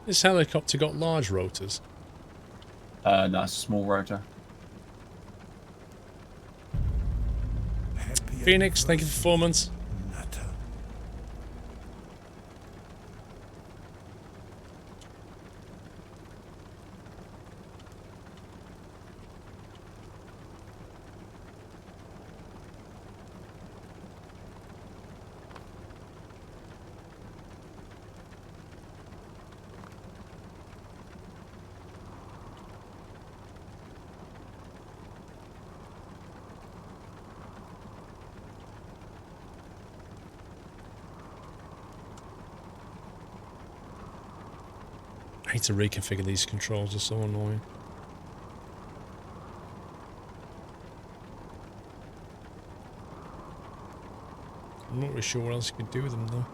This helicopter got large rotors. No, it's a small rotor. Phoenix, thank you for performance. I hate to reconfigure these controls, they're so annoying. I'm not really sure what else you could do with them though.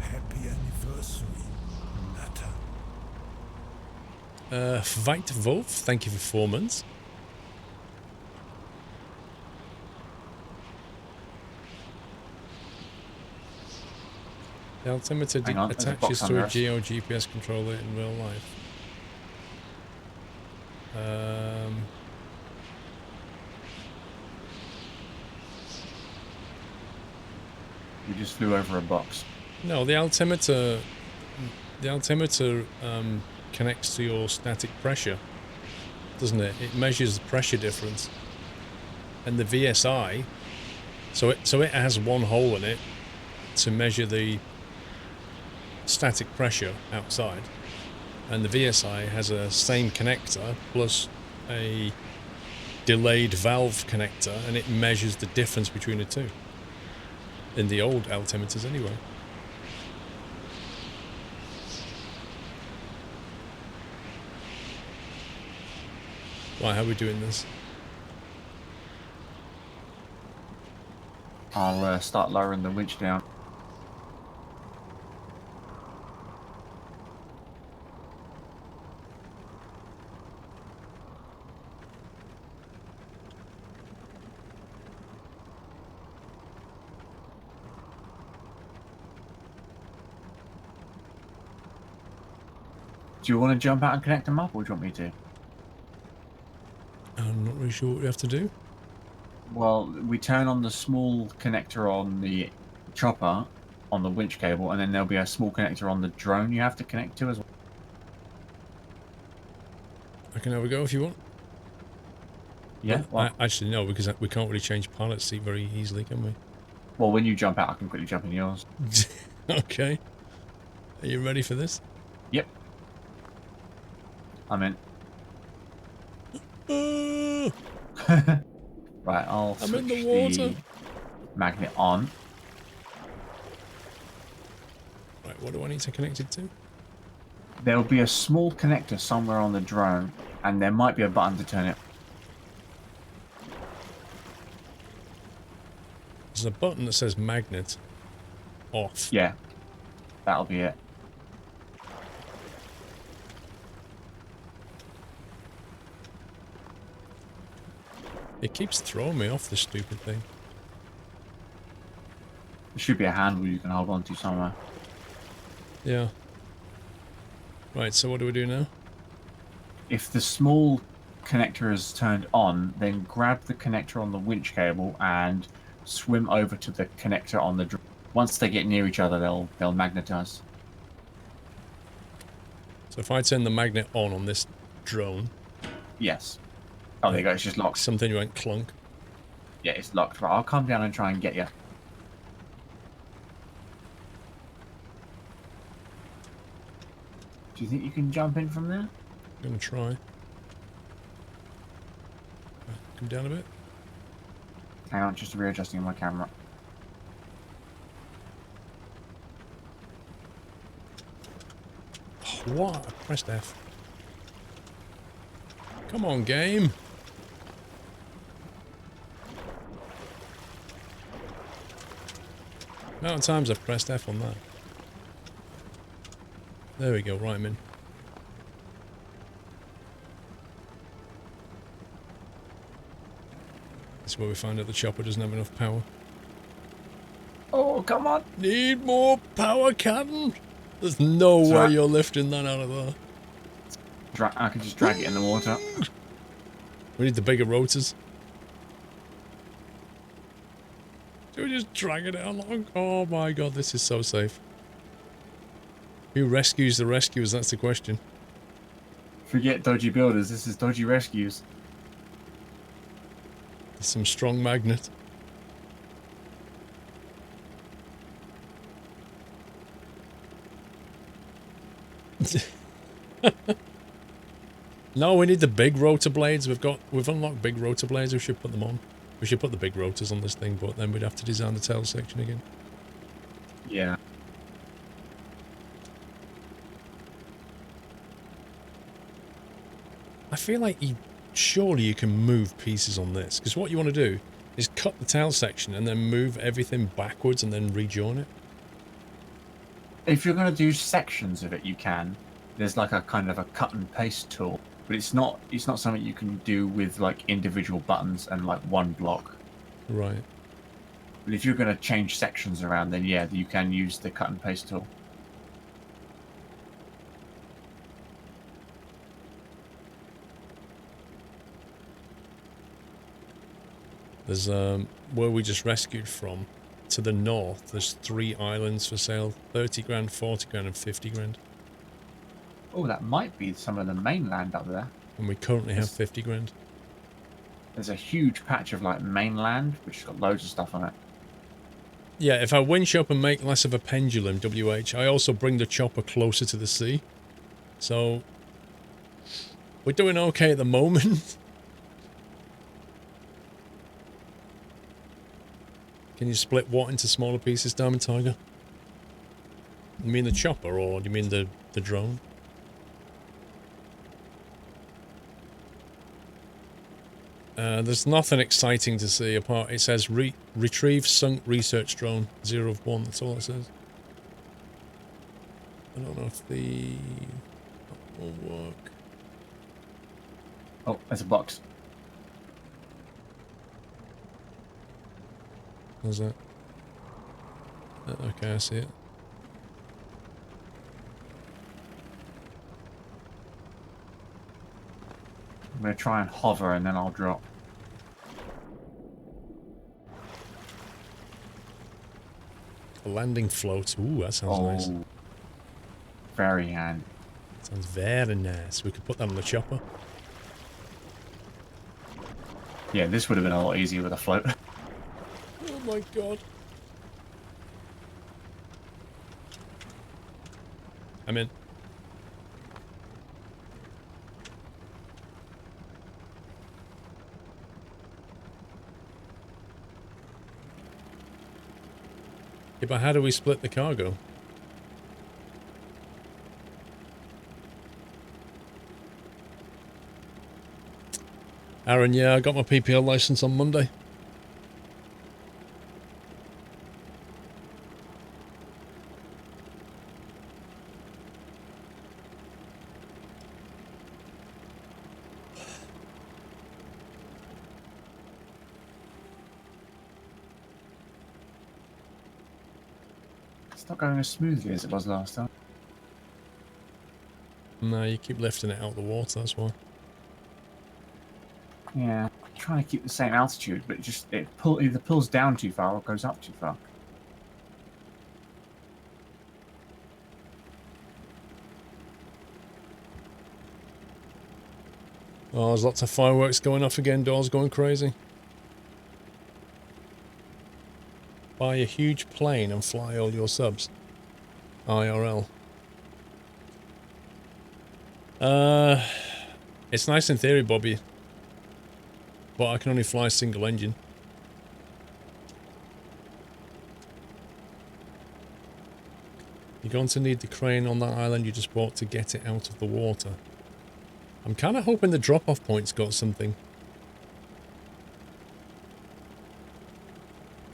Happy anniversary, Nata. Vite Wolf, thank you for 4 months. The altimeter attaches to a Geo GPS controller in real life. We just flew over a box. No, the altimeter connects to your static pressure, doesn't it? It measures the pressure difference, and the VSI. So it has one hole in it to measure the static pressure outside, and the VSI has a same connector plus a delayed valve connector, and it measures the difference between the two. In the old altimeters, anyway. Right, how are we doing this? I'll start lowering the winch down. Do you want to jump out and connect them up, or do you want me to? I'm not really sure what we have to do. Well, we turn on the small connector on the chopper, on the winch cable, and then there'll be a small connector on the drone you have to connect to as well. I can have a go if you want. Yeah? Well, actually, no, because we can't really change pilot seat very easily, can we? Well, when you jump out, I can quickly jump in yours. Okay. Are you ready for this? Yep. I'm in. Right, I'll switch the magnet on. Right, what do I need to connect it to? There'll be a small connector somewhere on the drone, and there might be a button to turn it. There's a button that says magnet off. Yeah, that'll be it. It keeps throwing me off, this stupid thing. There should be a handle you can hold on to somewhere. Yeah. Right, so what do we do now? If the small connector is turned on, then grab the connector on the winch cable and swim over to the connector on the drone. Once they get near each other, they'll magnetize. So if I turn the magnet on this drone... Yes. Oh, there you go, it's just locked. Something went clunk. Yeah, it's locked. Right, I'll come down and try and get you. Do you think you can jump in from there? I'm going to try. Come down a bit. Hang on, just readjusting my camera. Oh, what? I pressed F. Come on, game. Amount of times I've pressed F on that. There we go, right, I'm in. This is where we find out the chopper doesn't have enough power. Oh, come on. Need more power cannon. There's no way Sorry. you're lifting that out of there. I can just drag it in the water. We need the bigger rotors. Should we just drag it along? Oh my god, this is so safe. Who rescues the rescuers? That's the question. Forget dodgy builders. This is dodgy rescues. There's some strong magnet. No, we need the big rotor blades. We've unlocked big rotor blades. We should put them on. We should put the big rotors on this thing, but then we'd have to design the tail section again. Yeah. I feel like surely you can move pieces on this, because what you want to do is cut the tail section and then move everything backwards and then rejoin it. If you're going to do sections of it, you can. There's like a kind of a cut and paste tool, but it's not something you can do with like individual buttons and like one block. Right. But if you're going to change sections around, then yeah, you can use the cut and paste tool. There's where we just rescued from, to the north, there's 3 islands for sale. 30 grand, 40 grand and 50 grand. Oh, that might be some of the mainland up there. And we currently have 50 grand. There's a huge patch of like mainland, which has got loads of stuff on it. Yeah, if I winch up and make less of a pendulum, WH, I also bring the chopper closer to the sea. So, we're doing okay at the moment. Can you split what into smaller pieces, Diamond Tiger? You mean the chopper, or do you mean the drone? There's nothing exciting to see apart. It says retrieve sunk research drone 0 of 1. That's all it says. I don't know if that will work. Oh, there's a box. How's that? Okay, I see it. I'm going to try and hover and then I'll drop. A landing float. Ooh, that sounds nice. Very handy. Sounds very nice. We could put that on the chopper. Yeah, this would have been a lot easier with a float. Oh my god. I'm in. Yeah, but how do we split the cargo? Aaron, yeah, I got my PPL license on Monday. It's not going as smoothly as it was last time. No, you keep lifting it out of the water, that's why. Yeah, I'm trying to keep the same altitude, but it either pulls down too far or goes up too far. Oh, there's lots of fireworks going off again. Doors going crazy. Buy a huge plane and fly all your subs. IRL. It's nice in theory, Bobby. But I can only fly a single engine. You're going to need the crane on that island you just bought to get it out of the water. I'm kind of hoping the drop-off point's got something.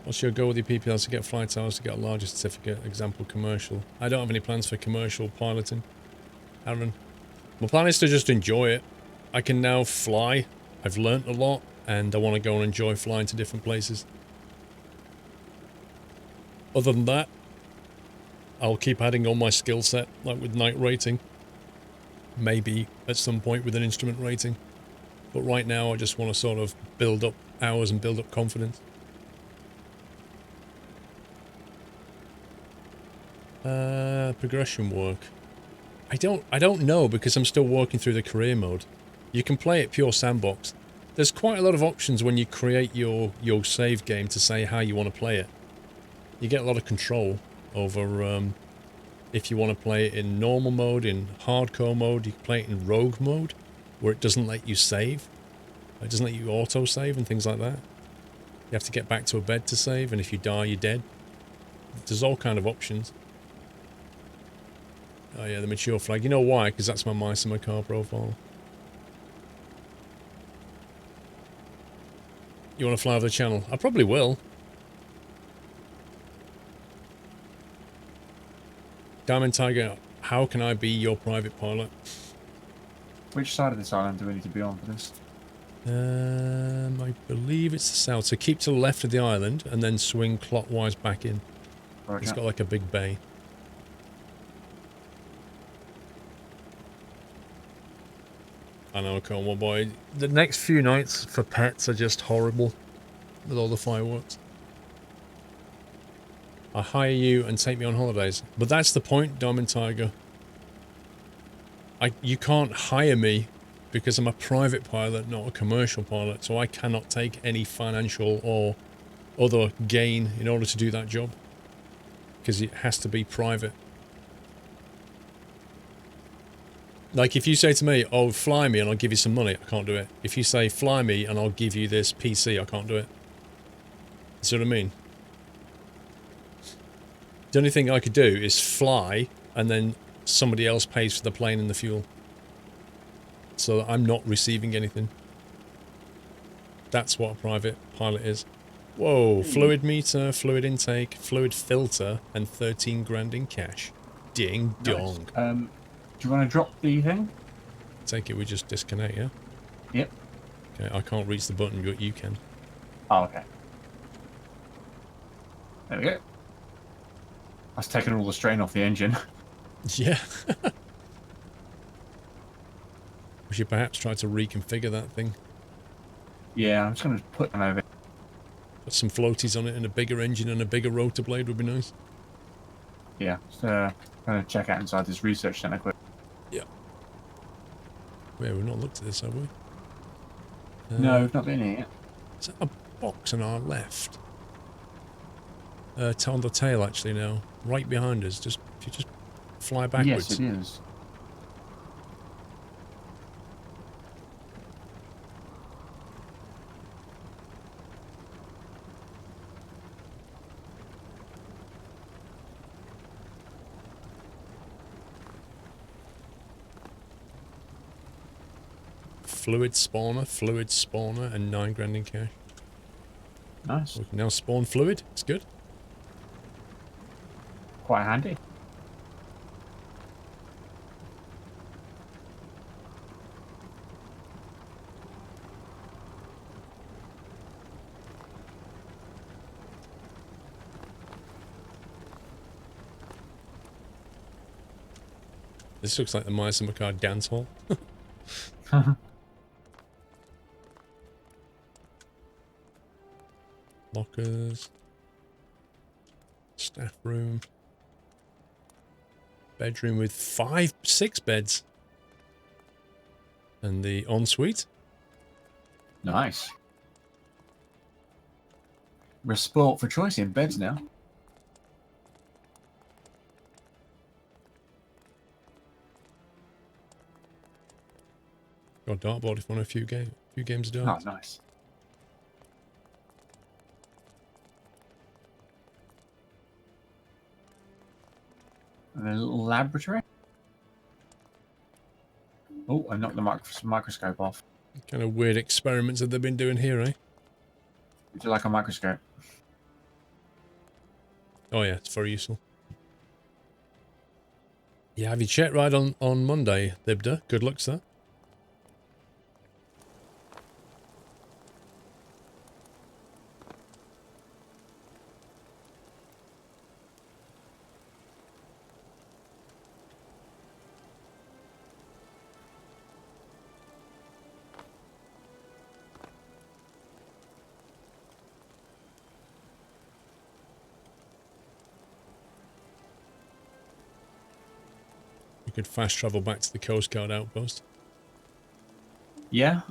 What's your goal with your PPLs to get flight hours to get a larger certificate? Example, commercial. I don't have any plans for commercial piloting. Aaron. My plan is to just enjoy it. I can now fly. I've learnt a lot, and I want to go and enjoy flying to different places. Other than that, I'll keep adding on my skill set, like with night rating. Maybe at some point with an instrument rating. But right now, I just want to sort of build up hours and build up confidence. Progression work. I don't know because I'm still working through the career mode. You can play it pure sandbox. There's quite a lot of options when you create your save game to say how you want to play it. You get a lot of control over if you want to play it in normal mode, in hardcore mode. You can play it in rogue mode, where it doesn't let you save. It doesn't let you auto-save and things like that. You have to get back to a bed to save, and if you die, you're dead. There's all kind of options. Oh yeah, the mature flag. You know why? Because that's my mice and my car profile. You want to fly over the channel? I probably will. Diamond Tiger, how can I be your private pilot? Which side of this island do we need to be on for this? I believe it's the south. So keep to the left of the island and then swing clockwise back in. Roger. It's got like a big bay. I know, Cornwall boy. The next few nights for pets are just horrible with all the fireworks. I hire you and take me on holidays. But that's the point, Diamond Tiger. You can't hire me because I'm a private pilot, not a commercial pilot, so I cannot take any financial or other gain in order to do that job. Because it has to be private. Like if you say to me, oh, fly me and I'll give you some money, I can't do it. If you say, fly me and I'll give you this PC, I can't do it. See what I mean? The only thing I could do is fly and then somebody else pays for the plane and the fuel. So I'm not receiving anything. That's what a private pilot is. Whoa, fluid meter, fluid intake, fluid filter, and 13 grand in cash. Ding dong. Nice. Do you want to drop the thing? Take it we just disconnect, yeah? Yep. Okay, I can't reach the button, but you can. Oh, okay. There we go. That's taken all the strain off the engine. Yeah. We should perhaps try to reconfigure that thing. Yeah, I'm just going to put them over. Put some floaties on it and a bigger engine and a bigger rotor blade would be nice. Yeah, so going to check out inside this research center quick. Yeah. Wait, we've not looked at this, have we? No, we've not been here yet. Is that a box on our left? On the tail, actually, now. Right behind us. If you just fly backwards. Yes, it is. Fluid spawner, and 9 grand in cash. Nice. We can now spawn fluid. It's good. Quite handy. This looks like the Mice and Macard dance hall. Lockers. Staff room. Bedroom with 6 beds. And the ensuite. Nice. We're sport for choice in beds now. Got a dartboard if you want a few games of darts. Oh, nice. And a little laboratory. Oh, I knocked the microscope off. Kind of weird experiments that they've been doing here, eh? Would you like a microscope? Oh yeah, it's very useful. Yeah, have you checked right on Monday, Libda? Good luck, sir. We could fast travel back to the Coast Guard outpost. Yeah.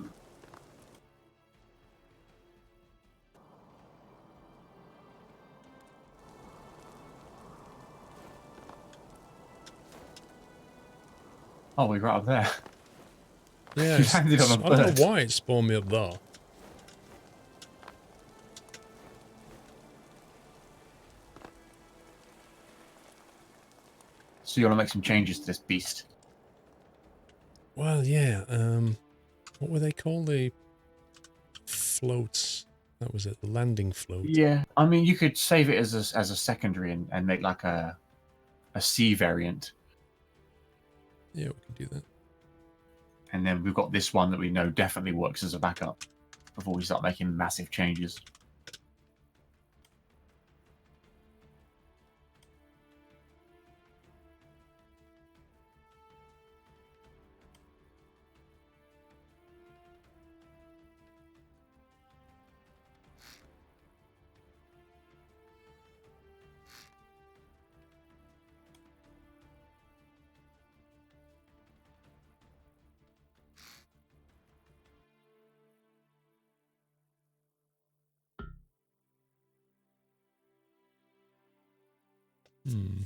Oh, we're right up there. Yeah, You landed on a I don't bird. know why it spawned me up there. So you want to make some changes to this beast? Well, yeah. What were they called? The floats. That was it. The landing float. Yeah. I mean, you could save it as a secondary and make like a C variant. Yeah, we can do that. And then we've got this one that we know definitely works as a backup before we start making massive changes. Hmm.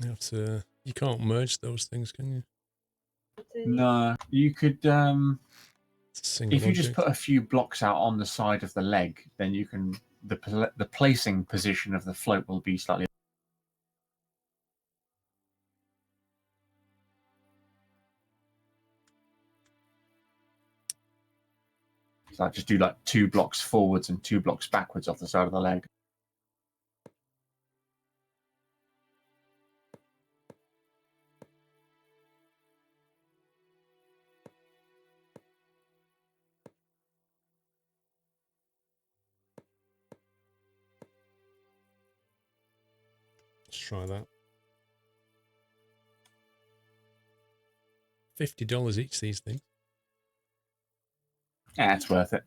You have to. You can't merge those things, can you? No, you could. It's a single If you just object. put a few blocks out on the side of the leg, then you can. The placing position of the float will be slightly. So I just do like 2 blocks forwards and 2 blocks backwards off the side of the leg. Let's try that. $50 each, these things. Yeah, it's worth it.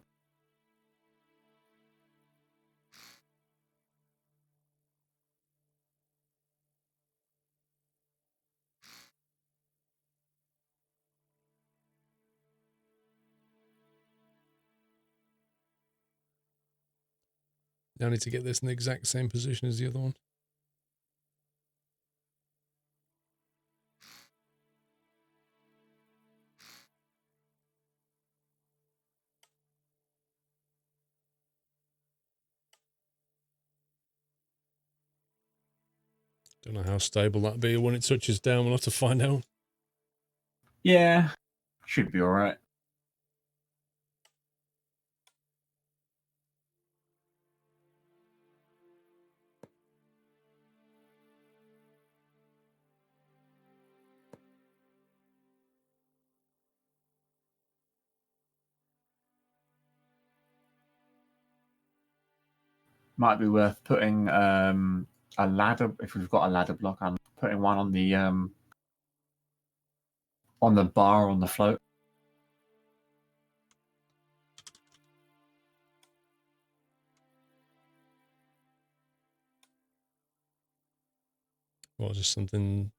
Now I need to get this in the exact same position as the other one. Don't know how stable that'll be when it touches down. We'll have to find out. Yeah, should be all right. Might be worth putting a ladder if we've got a ladder block. I'm putting one on the bar on the float. Or just something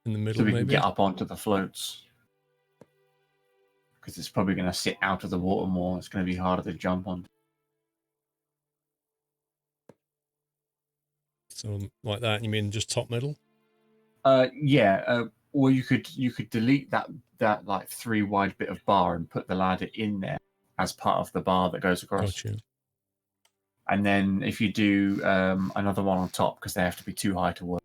in the middle, So we can maybe. get up onto the floats. Because it's probably going to sit out of the water more. It's going to be harder to jump on. So like that, you mean just top middle? Yeah. Or you could delete that like 3 wide bit of bar and put the ladder in there as part of the bar that goes across. Got you. And then if you do another one on top, because they have to be too high to work.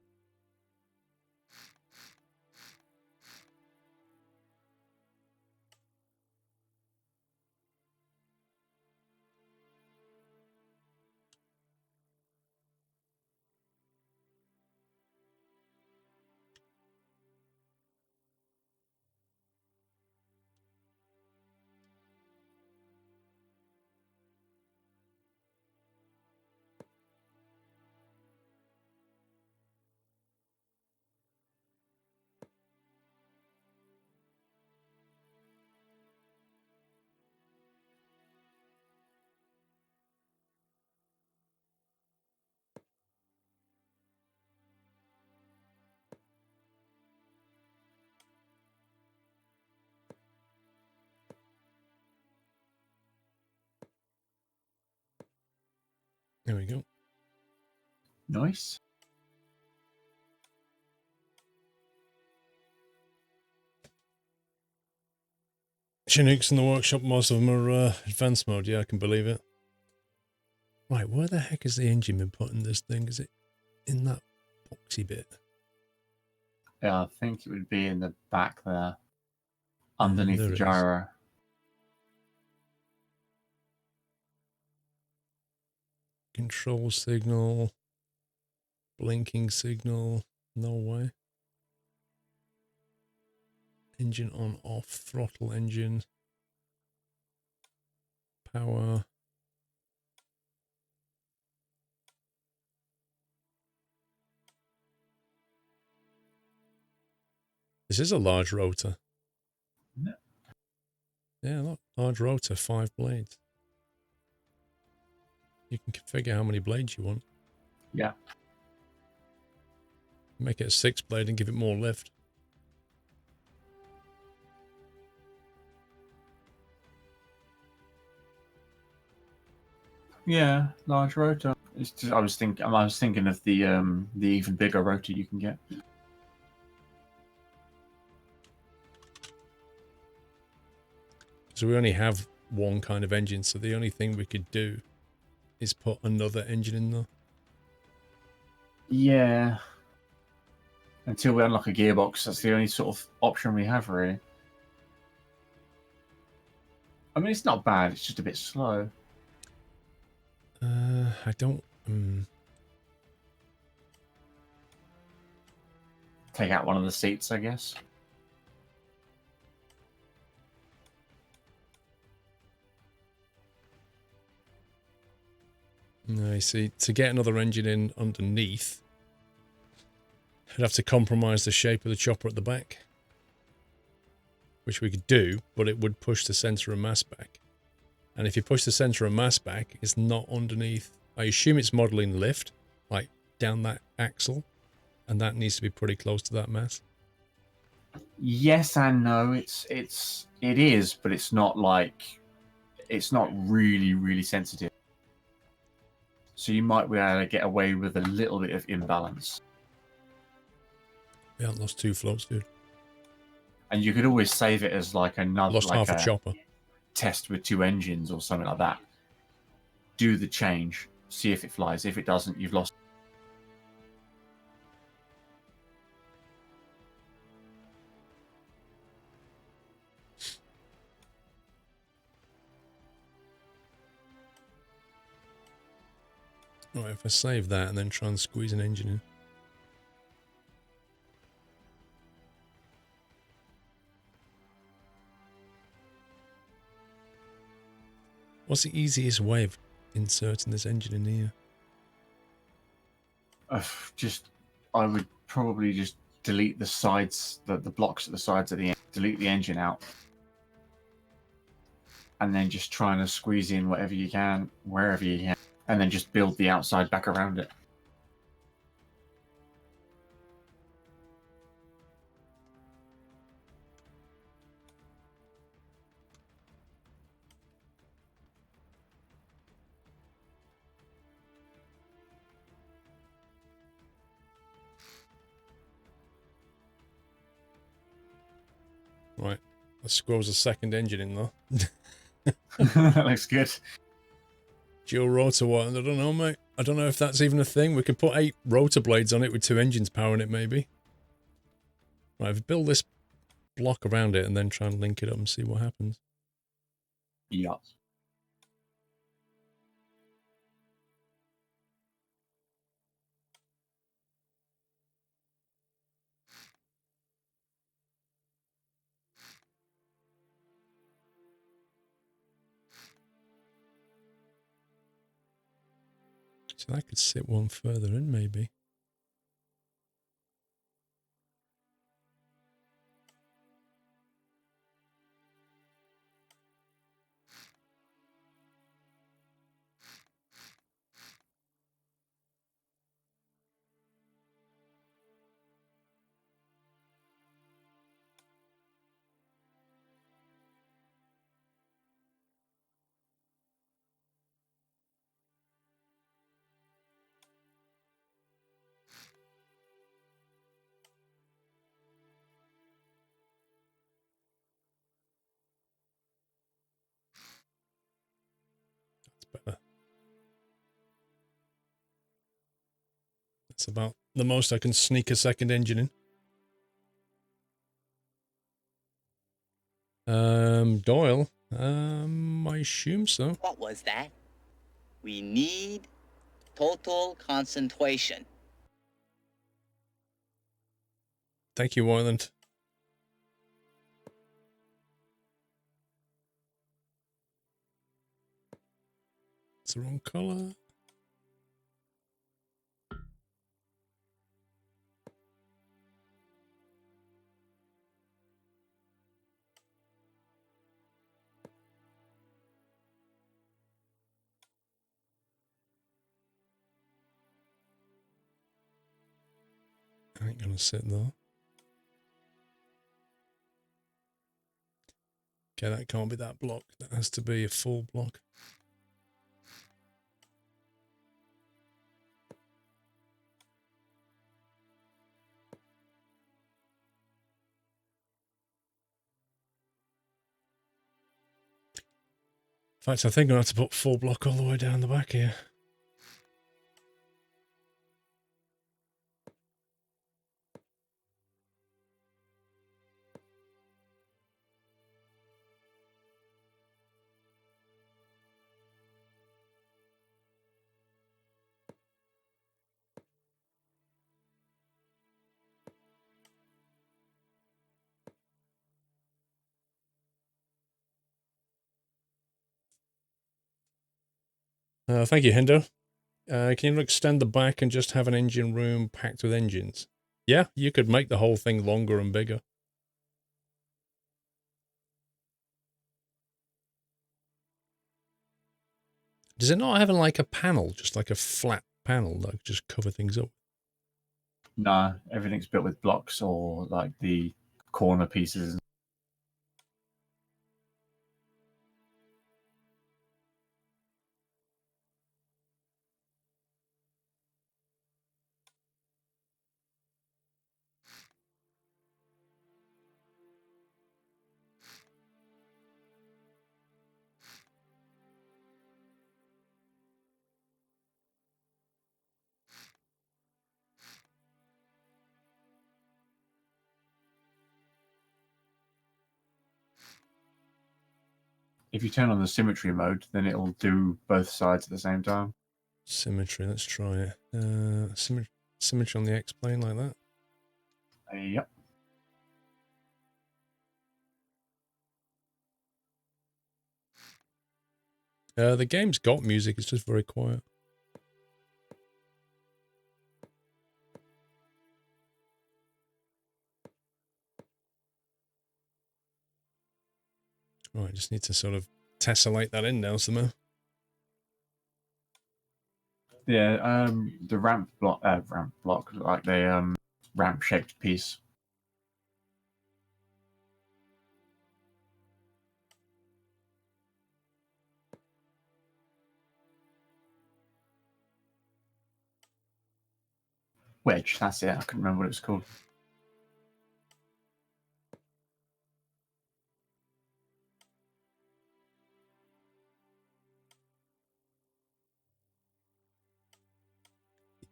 There we go. Nice. Chinooks in the workshop, most of them are advanced mode. Yeah, I can believe it. Right, where the heck is the engine been put in this thing? Is it in that boxy bit? Yeah, I think it would be in the back there, underneath there the it is. gyro. Control signal. Blinking signal. No way. Engine on, off. Throttle engine. Power. This is a large rotor. No. Yeah, look. Large rotor, 5 blades. You can configure how many blades you want. Yeah. Make it a 6 blade and give it more lift. Yeah, large rotor. It's just, I was thinking of the even bigger rotor you can get. So we only have one kind of engine, so the only thing we could do is put another engine in there. Yeah. Until we unlock a gearbox, that's the only sort of option we have, really. I mean, it's not bad. It's just a bit slow. I don't... Take out one of the seats, I guess. No, you see, to get another engine in underneath, I'd have to compromise the shape of the chopper at the back. Which we could do, but it would push the center of mass back. And if you push the center of mass back, it's not underneath. I assume it's modeling lift, like down that axle, and that needs to be pretty close to that mass. Yes and no. It is, but it's not like it's not really sensitive. So you might be able to get away with a little bit of imbalance. We haven't lost 2 floats, dude. And you could always save it as like another Lost like half a chopper. test with 2 engines or something like that. Do the change, see if it flies. If it doesn't, you've lost. Right, if I save that and then try and squeeze an engine in. What's the easiest way of inserting this engine in here? I would probably just delete the sides, the blocks at the sides of the end, delete the engine out, and then just trying to squeeze in whatever you can, wherever you can, and then just build the outside back around it. Right, that squirrel's a second engine in there. That looks good. Dual rotor one, I don't know, mate. I don't know if that's even a thing. We could put 8 rotor blades on it with 2 engines powering it, maybe. Right, if we build this block around it and then try and link it up and see what happens. Yeah. So that could sit one further in, maybe. That's about the most I can sneak a second engine in. Doyle? I assume so. What was that? We need total concentration. Thank you, Wyland. It's the wrong colour. I ain't gonna sit though. Okay, that can't be that block. That has to be a full block. In fact, I think I'm gonna have to put full block all the way down the back here. Thank you, Hendo. Can you extend the back and just have an engine room packed with engines? Yeah, you could make the whole thing longer and bigger. Does it not have like a panel, just like a flat panel that just cover things up? No, everything's built with blocks or like the corner pieces. If you turn on the symmetry mode, then it'll do both sides at the same time. Symmetry, let's try it. Symmetry on the X-plane like that. Yep. The game's got music, it's just very quiet. Right, just need to sort of tessellate that in now somehow. Yeah, the ramp block, like the ramp-shaped piece. Wedge, that's it. I couldn't remember what it's called.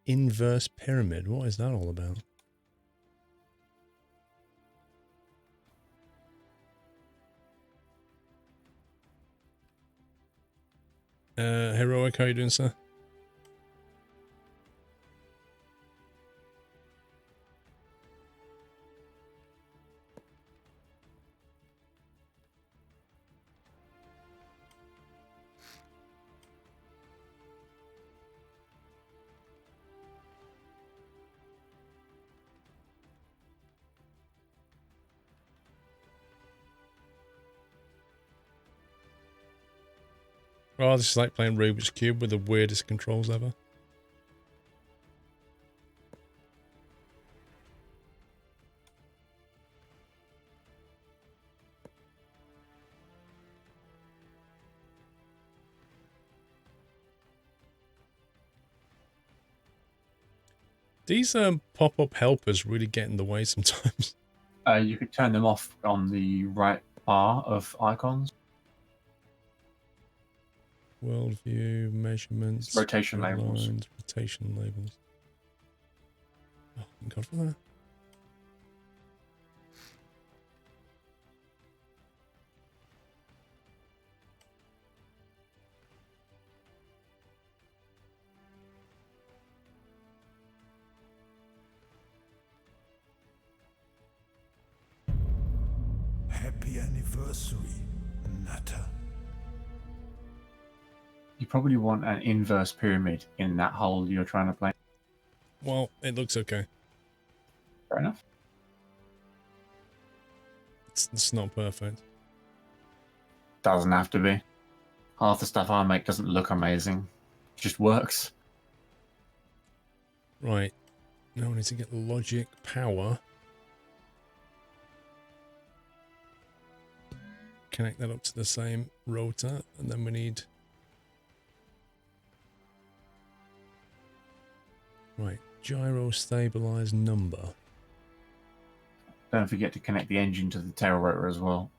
Inverse pyramid, what is that all about? Heroic, how you doing, sir? Oh, this is like playing Rubik's Cube with the weirdest controls ever. These pop-up helpers really get in the way sometimes. You could turn them off on the right bar of icons. Worldview, measurements, Rotation labels. lines, rotation labels. Thank God for that. Happy anniversary, Natter. You probably want an inverse pyramid in that hole you're trying to play. Well, it looks okay. Fair enough. It's not perfect. Doesn't have to be. Half the stuff I make doesn't look amazing. It just works. Right. Now we need to get the logic power. Connect that up to the same rotor, and then we need... Right, gyro stabilize number. Don't forget to connect the engine to the tail rotor as well.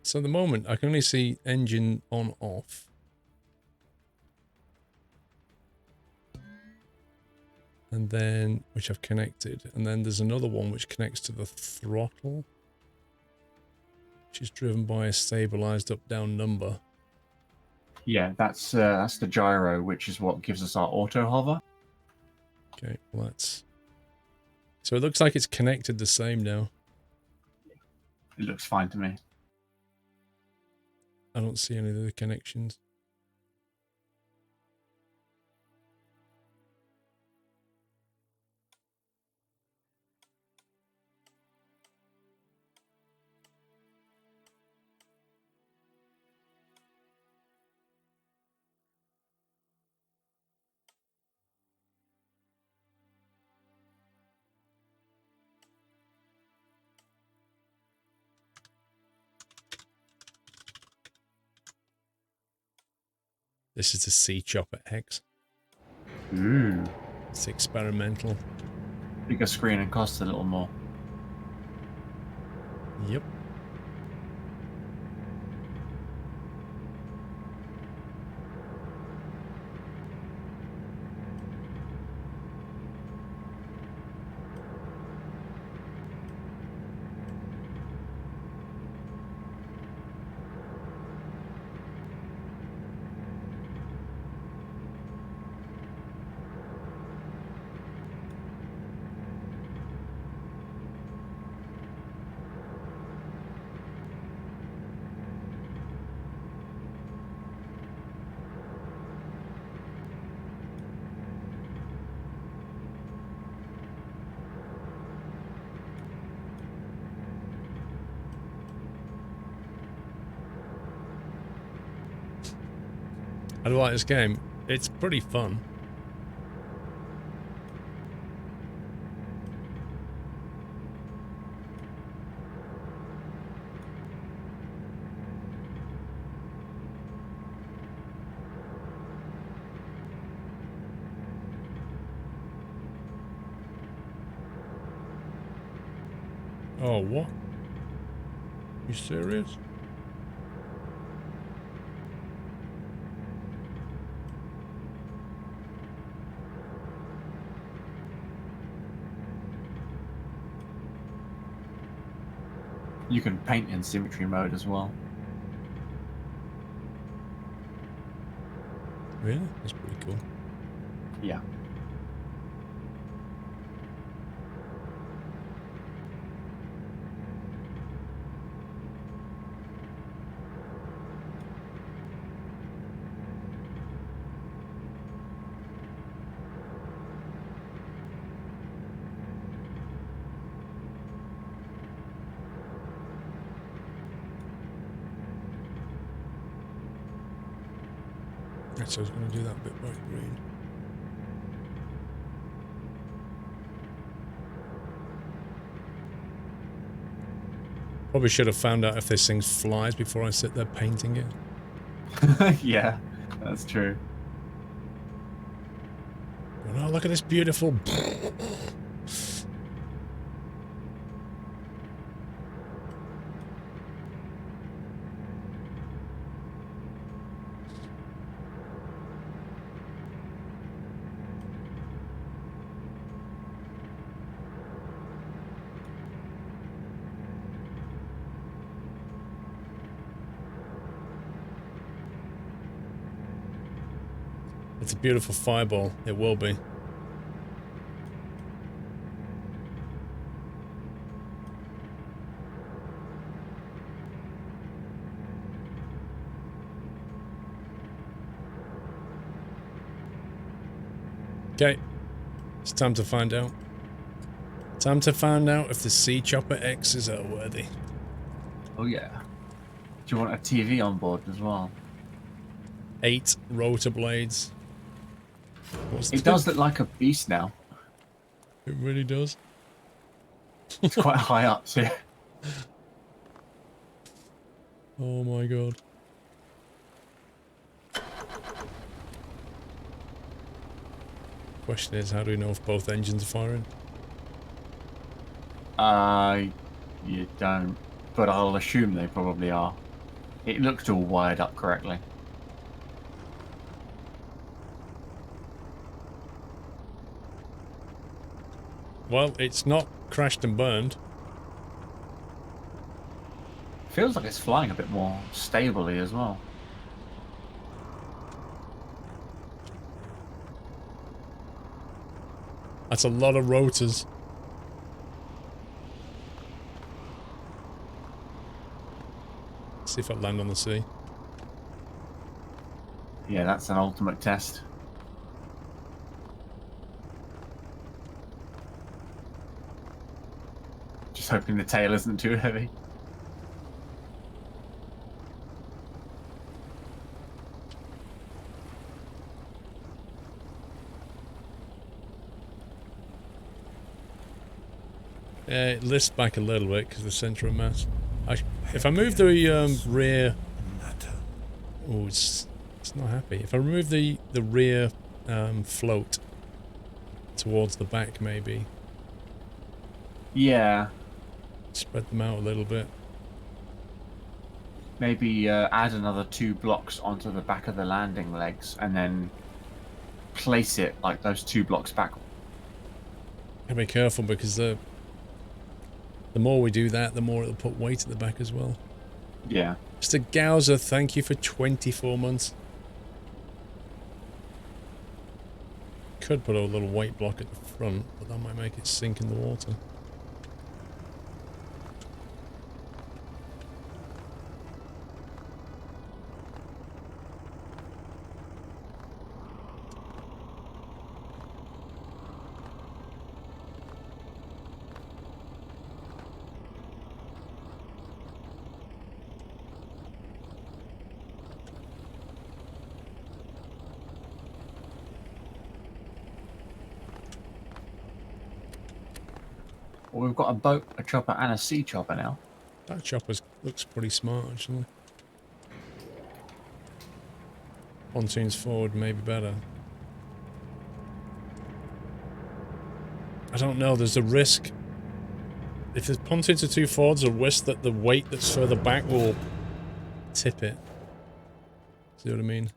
So at the moment, I can only see engine on off. And then, which I've connected. And then there's another one which connects to the throttle, which is driven by a stabilized up-down number. Yeah, that's the gyro, which is what gives us our auto hover. Okay, well that's... So it looks like it's connected the same now. It looks fine to me. I don't see any of the connections. This is the C-Chopper X. Ooh. It's experimental. Bigger screen and costs a little more. Yep. I like this game. It's pretty fun. Oh, what? You serious? You can paint in symmetry mode as well. Really? That's pretty cool. Yeah. So I was going to do that bit bright green. Probably should have found out if this thing flies before I sit there painting it. Yeah, that's true. Oh, look at this beautiful... It's a beautiful fireball. It will be. Okay. It's time to find out. Time to find out if the Sea Chopper X is airworthy. Oh yeah. Do you want a TV on board as well? 8 rotor blades. It does look like a beast now. It really does. It's quite high up too. Oh my god. Question is, how do we know if both engines are firing? You don't. But I'll assume they probably are. It looked all wired up correctly. Well, it's not crashed and burned. Feels like it's flying a bit more stably as well. That's a lot of rotors. See if I land on the sea. Yeah, that's an ultimate test. Just hoping the tail isn't too heavy. It lifts back a little bit because of the centre of mass. If I move the rear... Oh, it's not happy. If I remove the rear float towards the back, maybe. Yeah. Spread them out a little bit. Maybe add another 2 blocks onto the back of the landing legs and then place it like those 2 blocks back. Gotta be careful because the more we do that, the more it'll put weight at the back as well. Yeah. Mr. Gowser, thank you for 24 months. Could put a little weight block at the front, but that might make it sink in the water. Well, we've got a boat, a chopper, and a sea chopper now. That chopper looks pretty smart, actually. Pontoons forward may be better. I don't know, there's a risk. If the pontoons are too forward, there's a risk that the weight that's further back will tip it. See what I mean?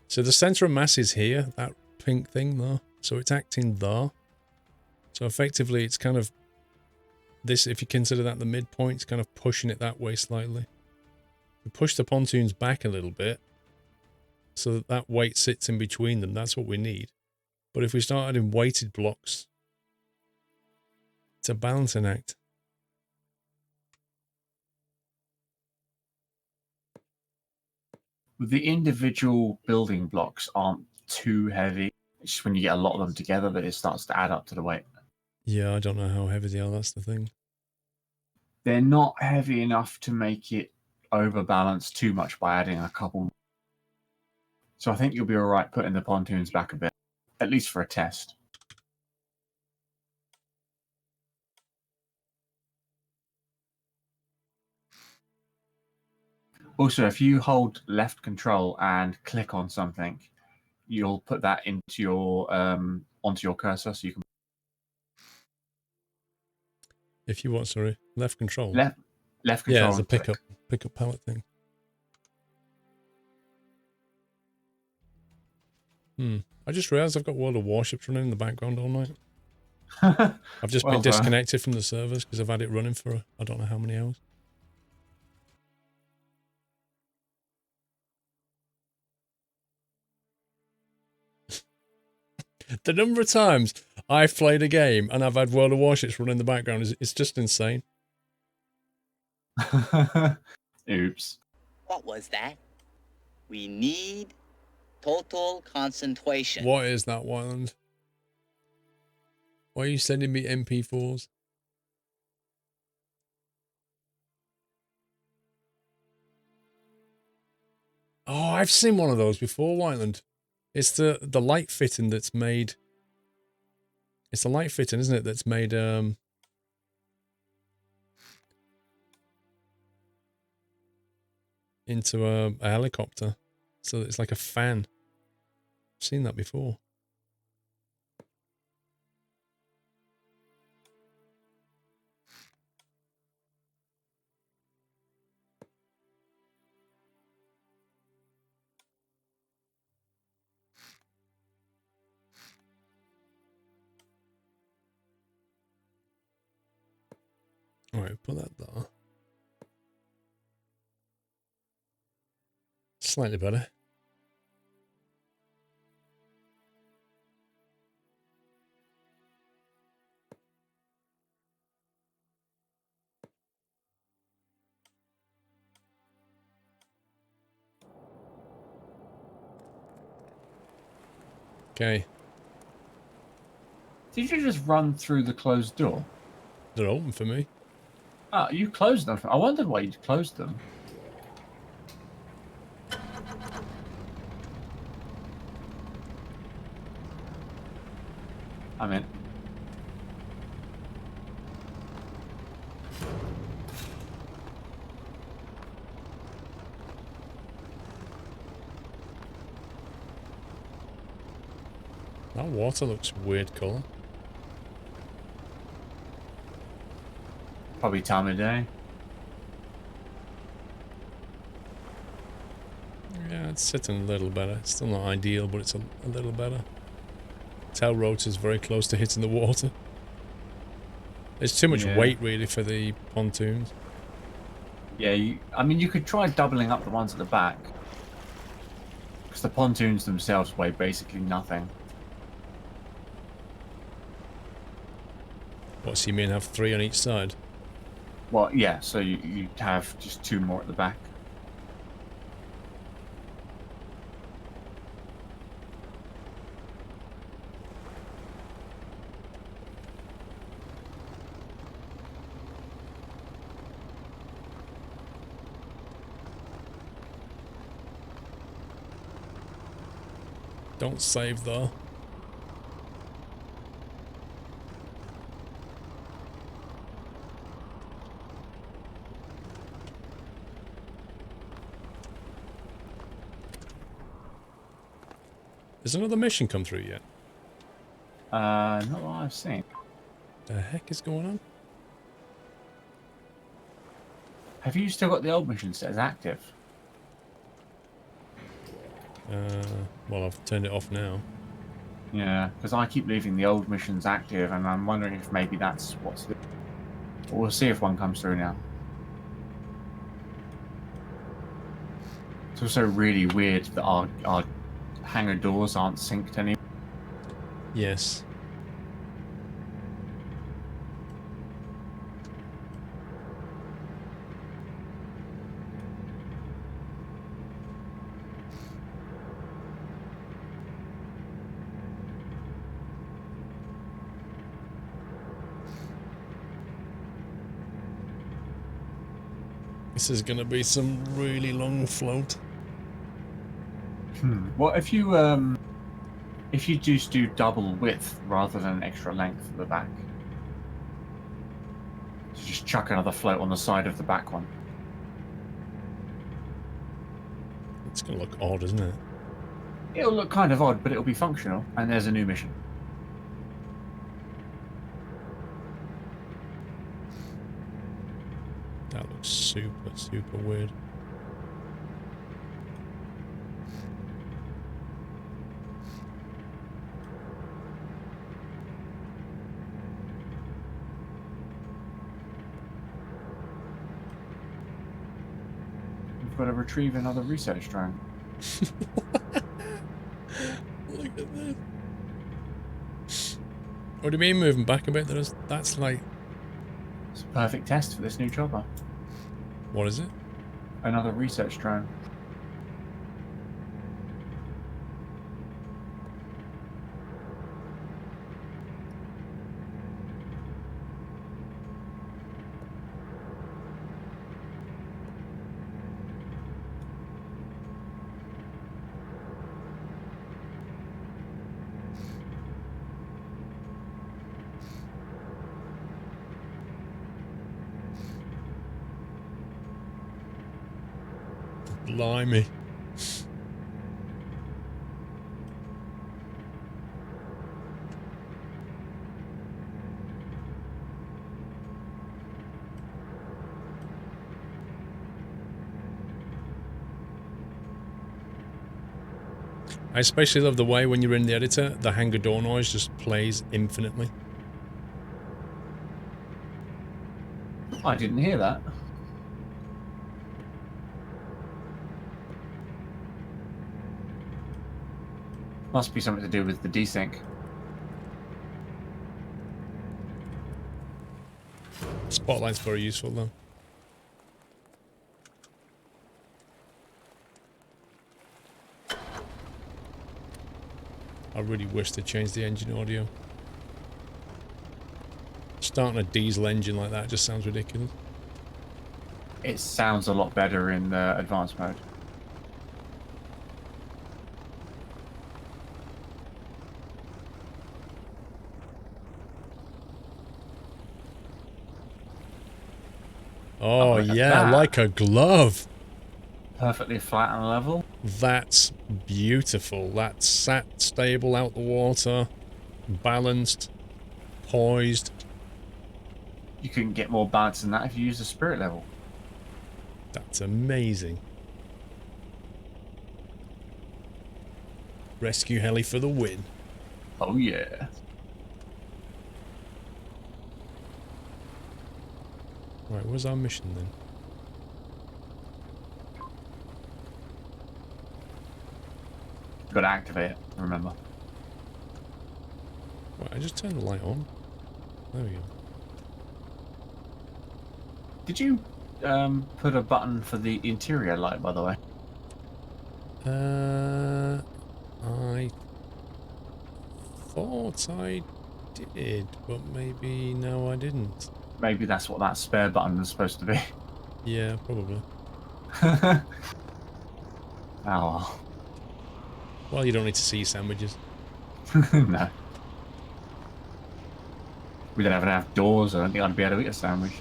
So the centre of mass is here, that pink thing there. So it's acting there. So effectively it's kind of this, if you consider that the midpoint, it's kind of pushing it that way slightly. We push the pontoons back a little bit so that that weight sits in between them. That's what we need. But if we start adding weighted blocks, it's a balancing act. The individual building blocks aren't too heavy. It's just when you get a lot of them together that it starts to add up to the weight. Yeah, I don't know how heavy they are, that's the thing. They're not heavy enough to make it overbalance too much by adding a couple. So I think you'll be alright putting the pontoons back a bit, at least for a test. Also, if you hold left control and click on something, you'll put that into your onto your cursor, so you can If you want, sorry, left control. left Yeah, control. it's a and click. pickup pallet thing. I just realised I've got World of Warships running in the background all night. I've just Well been done. disconnected from the servers because I've had it running for I don't know how many hours. The number of times I've played a game and I've had World of Warships running in the background is just insane. Oops. What was that? We need total concentration. What is that, Wyland? Why are you sending me MP4s? Oh, I've seen one of those before, Wyland. It's the light fitting that's made. It's the light fitting, isn't it? That's made into a helicopter, so it's like a fan. I've seen that before. All right, put that there. Slightly better. Okay, Did you just run through the closed door? they're open for me. Oh, you closed them. I wondered why you'd closed them. I'm in. That water looks weird colour. Probably time of day. Yeah, it's sitting a little better. It's still not ideal, but it's a little better. Tail rotor's very close to hitting the water. There's too much Yeah. weight really for the pontoons. Yeah, I mean, you could try doubling up the ones at the back. Because the pontoons themselves weigh basically nothing. What, so you mean have 3 on each side? Well, yeah, so you have just 2 more at the back. Don't save though. Has another mission come through yet? Not what I've seen. The heck is going on? Have you still got the old mission set as active? Well, I've turned it off now. Yeah, because I keep leaving the old missions active, and I'm wondering if maybe that's what's. But we'll see if one comes through now. It's also really weird that our hangar doors aren't synced anymore. Yes. This is going to be some really long float. Well, if you just do double width rather than extra length at the back, so just chuck another float on the side of the back one. It's going to look odd, isn't it? It'll look kind of odd, but it'll be functional. And there's a new mission. That looks super, super weird. We've got to retrieve another research drone. Look at this. What do you mean moving back a bit? That's like... It's a perfect test for this new chopper. What is it? Another research drone. Blimey. I especially love the way when you're in the editor, the hangar door noise just plays infinitely. I didn't hear that. Must be something to do with the desync. Spotlight's very useful though. I really wish they changed the engine audio. Starting a diesel engine like that just sounds ridiculous. It sounds a lot better in the advanced mode. Oh look at yeah, that. like a glove. Perfectly flat and level. That's beautiful. That's sat stable out the water, balanced, poised. You couldn't get more balance than that if you use the spirit level. That's amazing. Rescue heli for the win. Oh yeah. Right, where's our mission then? Got to activate it, remember. Right, I just turned the light on. There we go. Did you put a button for the interior light, by the way? I thought I did, but maybe no, I didn't. Maybe that's what that spare button was supposed to be. Yeah, probably. Oh, Well, you don't need to see sandwiches. no. We don't have enough doors. I don't think I'd be able to eat a sandwich.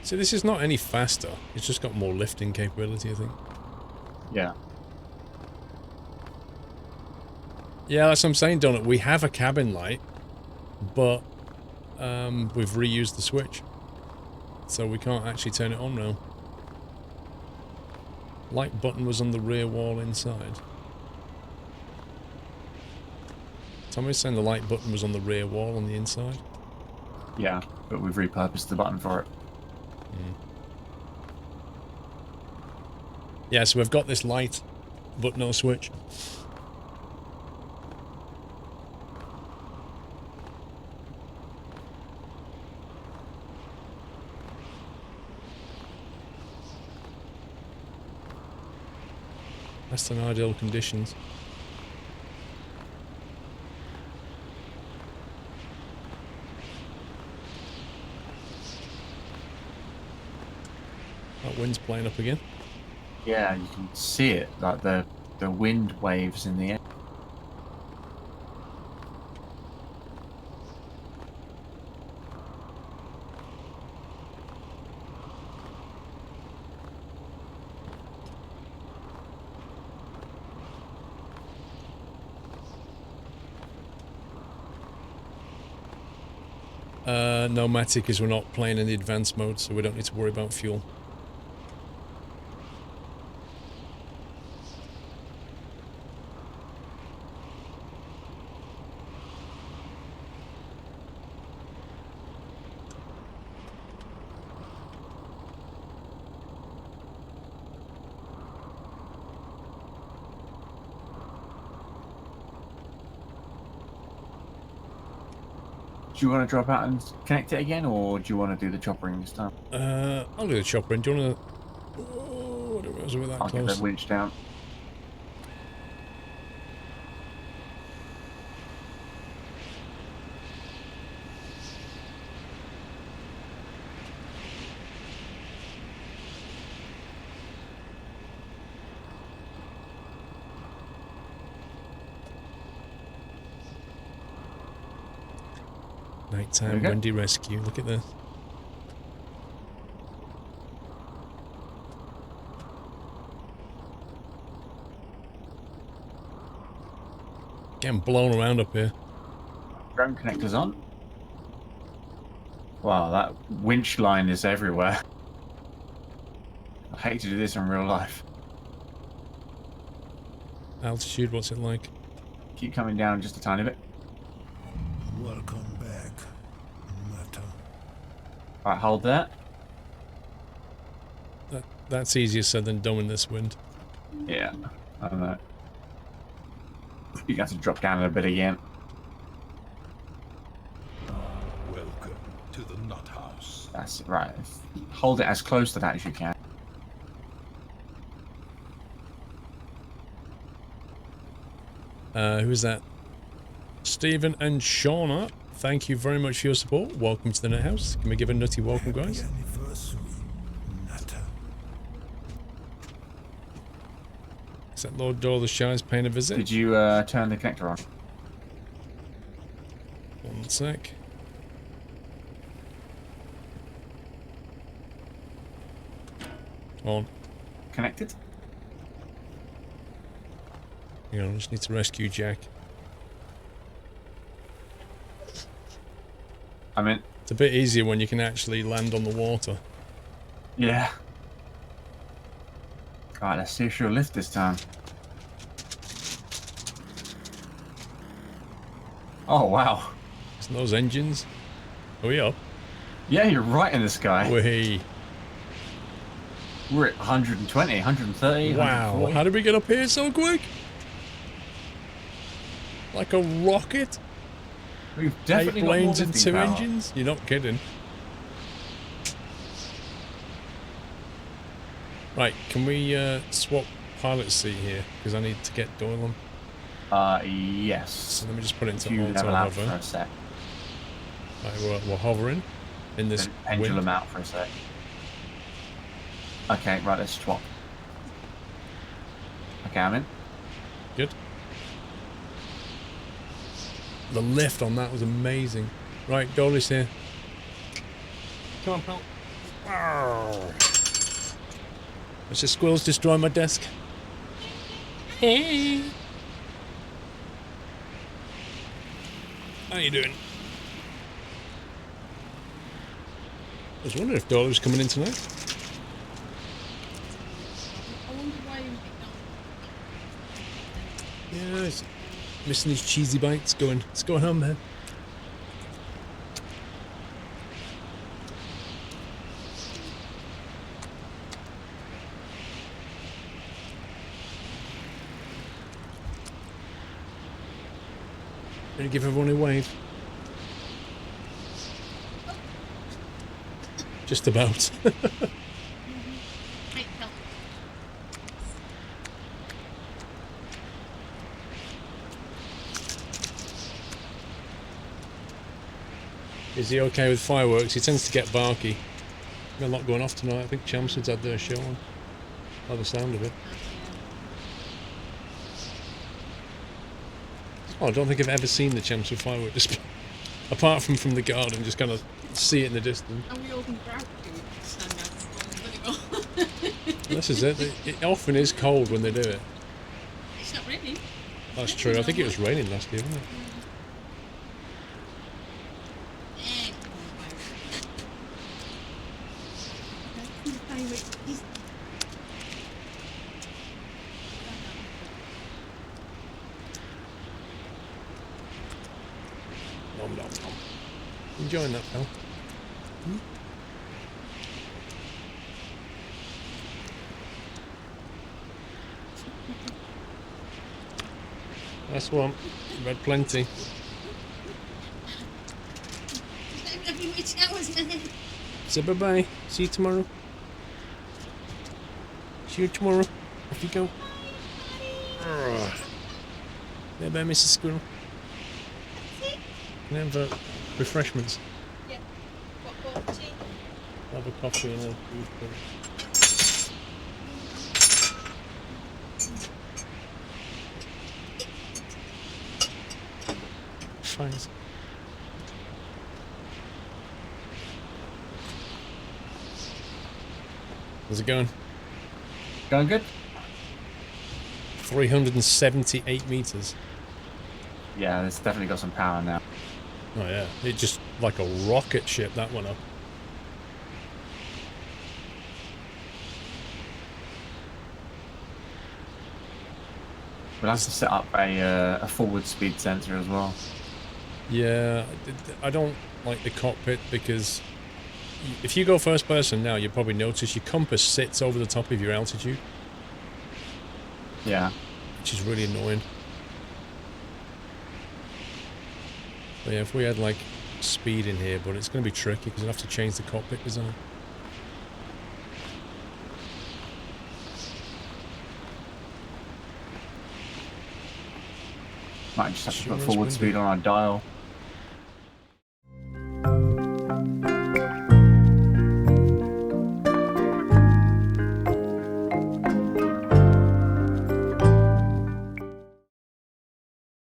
So this is not any faster. It's just got more lifting capability, I think. Yeah. Yeah, that's what I'm saying, Donut. We have a cabin light, but we've reused the switch. So we can't actually turn it on now. Light button was on the rear wall inside. Tommy's saying the light button was on the rear wall on the inside. Yeah, but we've repurposed the button for it. Yeah, so we've got this light, but no switch. Less than ideal conditions. That wind's playing up again. Yeah, you can see it, like the wind waves in the air. No, Matty, because we're not playing in the advanced mode, so we don't need to worry about fuel. Do you want to drop out and connect it again, or do you want to do the choppering this time? I'll do the chopper. Do you want to... Oh, was we that I'll get close? the winch down. Nighttime windy rescue. Look at this. Getting blown around up here. Drone connectors on. Wow, that winch line is everywhere. I hate to do this in real life. Altitude, what's it like? Keep coming down just a tiny bit. Welcome back, Nata. Alright, hold that. That's easier said than done in this wind. Yeah, I don't know. You have to drop down a bit again. Welcome to the Nut House. That's it, right. Hold it as close to that as you can. Who is that? Stephen and Shauna, thank you very much for your support. Welcome to the Net House. Can we give a nutty welcome, guys? Happy anniversary, Nata. Is that Lord Door the Shy's paying a visit? Did you turn the connector on? One sec. On. Connected? You know, I just need to rescue Jack. I'm in. It's a bit easier when you can actually land on the water. Yeah. Alright, let's see if she'll lift this time. Oh, wow. Isn't those engines? Are we up? Yeah, you're right in the sky. Whee. We're at 120, 130, Wow. 140. How did we get up here so quick? Like a rocket? We've 8 definitely got more planes and lifting 2 power. engines? You're not kidding. Right, can we swap pilot seat here? Because I need to get Doyle on. Yes. So let me just put it If into you auto level out for hover. a sec. Right, we're hovering in this Then pendulum wind. out for a sec. Okay, right, let's swap. Okay, I'm in. Good. The lift on that was amazing. Right, Dolly's here. Come on, pal. Let's just squirrels destroy my desk. Hey. How you doing? I was wondering if Dolly was coming in tonight. I wonder why you picked on. Yeah, he's missing his cheesy bites. What's going on, man? Gonna give everyone a wave. Just about. Wait, help. Is he okay with fireworks? He tends to get barky. Got a lot going off tonight. I think Chelmsford's had their show on. By the sound of it. Oh, I don't think I've ever seen the Chelmsford firework display. Apart from the garden, just kind of see it in the distance. And we all can grab to stand out. This is it. It often is cold when they do it. It's not raining. That's true. I think it was raining last year, wasn't it? time it is. Nom nom nom. Enjoying that, pal? Hmm? That's one. You've had plenty. Every which hours, man. So bye-bye. See you tomorrow. See you tomorrow. Off you go. Bye-bye, Mrs. Squirrel. Can I have refreshments? Yeah. What, tea? I'll have a coffee and a beef curry. Thanks. How's it going? Going good? 378 meters. Yeah, it's definitely got some power now. Oh yeah, it just like a rocket ship that went up. We'll have to set up a forward speed sensor as well. Yeah, I don't like the cockpit because if you go first person now, you'll probably notice your compass sits over the top of your altitude, Yeah. which is really annoying. But yeah, if we had like speed in here, but it's going to be tricky because we'll have to change the cockpit design. Might just have to Sure put is forward windy. speed on our dial.